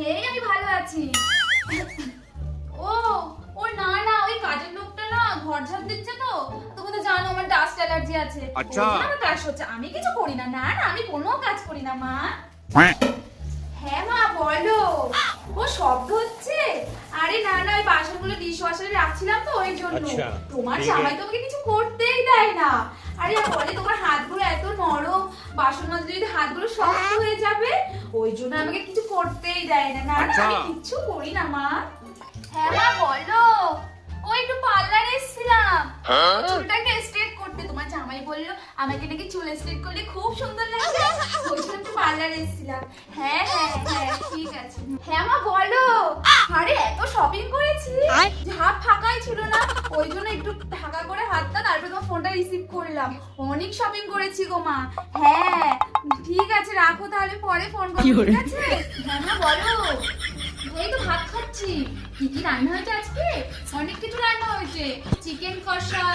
এই আমি ভালো আছি। ও ও না না, ওই কাজের লোকটা না ঘর ঝাড় দিচ্ছে তো, তুমি তো জানো আমার ডাস্ট অ্যালার্জি আছে। আচ্ছা। ওই জন্য আমার কাজ হচ্ছে, আমি কিছু করি না। না না, আমি কোনো কাজ করি না মা। হ্যাঁ মা বলো। ও শব্দ হচ্ছে? আরে না না, ওই বাসনগুলো ডিশওয়াশারে রাখছিলাম তো ওই জন্য। আচ্ছা, তোমার ঠিক জামাই আছে। তোমাকে কিছু করতেই দেয় না। আরে বলে তোমার হাতগুলো এত নরম, বাসন মাজলে যদি হাতগুলো শক্ত হয়ে যাবে, ওই জন্য আমাকে কিছু করতেই দেয় না। না না, আচ্ছা। আমি কিচ্ছু করি না মা। হ্যাঁ মা বলো। ও একটু পার্লারে এসেছিলাম চুলটাকে স্ট্রেট করতে। তোমার জামাই বললো আমাকে নাকি চুল স্ট্রেট করলে খুব সুন্দর লাগবে, ওই জন্য একটু পার্লারে এসেছিলাম। হ্যাঁ হ্যাঁ হ্যাঁ ঠিক আছে। হ্যাঁ মা বলো। আরে এত শপিং করেছি যে হাত ফাঁকাই ছিল না, ওই জন্য একটু ঢাকা করে হাতটা, তারপরে তোমার ফোনটা রিসিভ করলাম। অনেক শপিং করেছি গো মা। হ্যাঁ ঠিক আছে, রাখো তাহলে, পরে ফোন করবো। ঠিক আছে? হ্যাঁ মা বলো। এই তো ভাত খাচ্ছি। কি কি রান্না হয়েছে আজকে? অনেক কিছু রান্না হয়েছে। চিকেন কষা,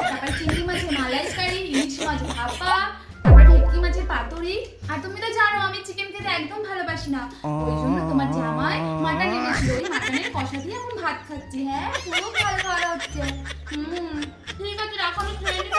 তারপর চিংড়ি মাছের মালাইকারি, ইলিশ মাছ ভাপা, তারপর ভেটকি মাছের পাতুরি। আর তুমি তো জানো আমি চিকেন খেতে একদম ভালোবাসি না, ওই জন্য তোমার জামাই মাটন এনেছিল, ওই মাটনের কষা দিয়ে এখন ভাত খাচ্ছি। হ্যাঁ খুব ভালো ভালো হচ্ছে। ঠিক আছে রাখো, আমি খেয়ে নিই।